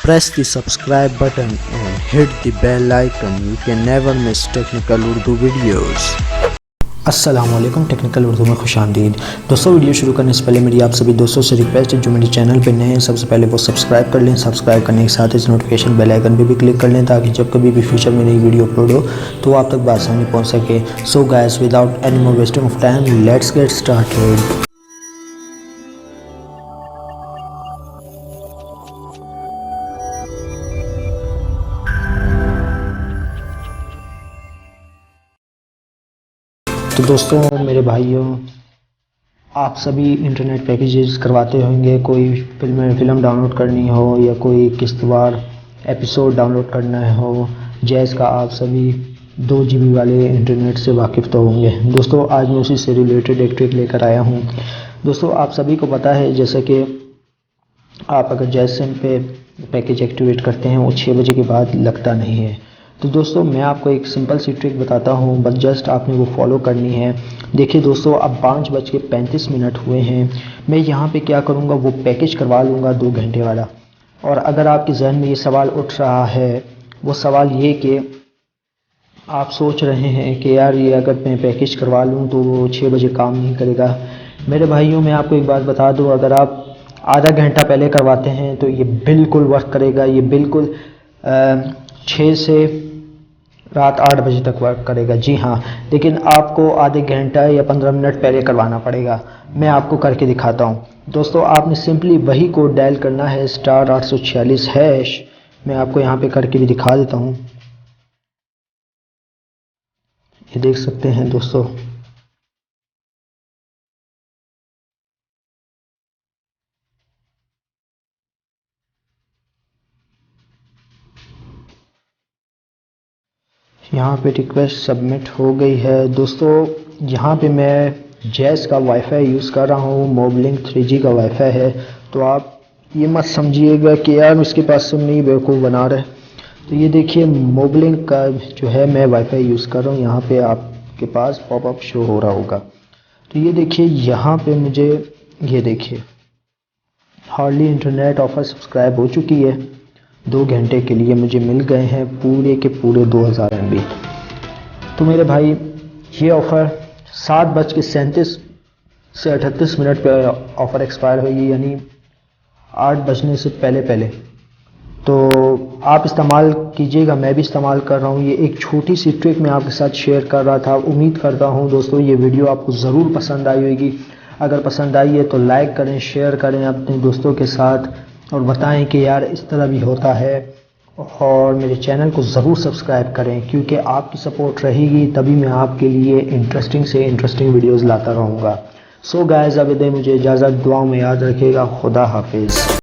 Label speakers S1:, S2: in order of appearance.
S1: Press the subscribe button and hit the bell icon. You can never miss technical Urdu videos.
S2: अस्सलामुअलैकुम, technical Urdu में खुशामदीद। दोस्तों, video शुरू करने से पहले मेरी आप सभी दोस्तों से रिक्वेस्ट है, जो मेरे चैनल पे नए हैं सबसे पहले वो सब्सक्राइब कर लें। सब्सक्राइब करने के साथ इस नोटिफिकेशन बेल आइकन पे भी क्लिक कर लें, ताकि जब कभी भी फ्यूचर में नई वीडियो अपलोड हो तो आप तक आसानी पहुँच सके। So guys, without any more wasting of time, let's get started. तो दोस्तों, मेरे भाइयों, आप सभी इंटरनेट पैकेजेस करवाते होंगे। कोई फिल्म डाउनलोड करनी हो या कोई किस्तवार एपिसोड डाउनलोड करना हो, जैज़ का आप सभी 2 GB वाले इंटरनेट से वाकिफ़ तो होंगे। दोस्तों, आज मैं उसी से रिलेटेड एक ट्रिक लेकर आया हूँ। दोस्तों, आप सभी को पता है, जैसे कि आप अगर जैज़ सिम पे पैकेज एक्टिवेट करते हैं वो 6 बजे के बाद लगता नहीं है। तो दोस्तों, मैं आपको एक सिंपल सी ट्रिक बताता हूँ, बस जस्ट आपने वो फॉलो करनी है। देखिए दोस्तों, अब 5:35 हुए हैं। मैं यहाँ पे क्या करूँगा, वो पैकेज करवा लूँगा 2 घंटे वाला। और अगर आपके जहन में ये सवाल उठ रहा है, वो सवाल ये कि आप सोच रहे हैं कि यार ये अगर मैं पैकेज करवा लूँ तो वो 6 बजे काम नहीं करेगा। मेरे भाइयों, मैं आपको एक बात बता दूँ, अगर आप आधा घंटा पहले करवाते हैं तो ये बिल्कुल वर्क करेगा। ये बिल्कुल 6 से रात 8 बजे तक वर्क करेगा। जी हाँ, लेकिन आपको आधे घंटा या 15 मिनट पहले करवाना पड़ेगा। मैं आपको करके दिखाता हूँ। दोस्तों, आपने सिंपली वही कोड डायल करना है, *846#। मैं आपको यहाँ पे करके भी दिखा देता हूँ। ये देख सकते हैं दोस्तों। यहाँ पे रिक्वेस्ट सबमिट हो गई है। दोस्तों, यहाँ पे मैं जैज़ का वाईफाई यूज़ कर रहा हूँ, मोबलिंक 3G का वाईफाई है। तो आप ये मत समझिएगा कि यार उसके पास सिम नहीं, बेवकूफ़ बना रहे। तो ये देखिए, मोबलिंक का जो है मैं वाईफाई यूज़ कर रहा हूँ। यहाँ पे आपके पास पॉपअप शो हो रहा होगा। तो ये देखिए, यहाँ पे मुझे ये देखिए हार्डली इंटरनेट ऑफर सब्सक्राइब हो चुकी है। 2 घंटे के लिए मुझे मिल गए हैं पूरे के पूरे 2000 MB। तो मेरे भाई, ये ऑफ़र 7:37 से 38 पे ऑफ़र एक्सपायर होगी, यानी 8 बजने से पहले पहले। तो आप इस्तेमाल कीजिएगा, मैं भी इस्तेमाल कर रहा हूँ। ये एक छोटी सी ट्रिक मैं आपके साथ शेयर कर रहा था। उम्मीद करता हूँ दोस्तों ये वीडियो आपको ज़रूर पसंद आई होगी। अगर पसंद आई है तो लाइक करें, शेयर करें अपने दोस्तों के साथ, और बताएं कि यार इस तरह भी होता है। और मेरे चैनल को ज़रूर सब्सक्राइब करें, क्योंकि आपकी सपोर्ट रहेगी तभी मैं आपके लिए इंटरेस्टिंग से इंटरेस्टिंग वीडियोज़ लाता रहूँगा। सो गाइस, अब दे मुझे इजाज़त, दुआओं में याद रखिएगा। खुदा हाफिज़।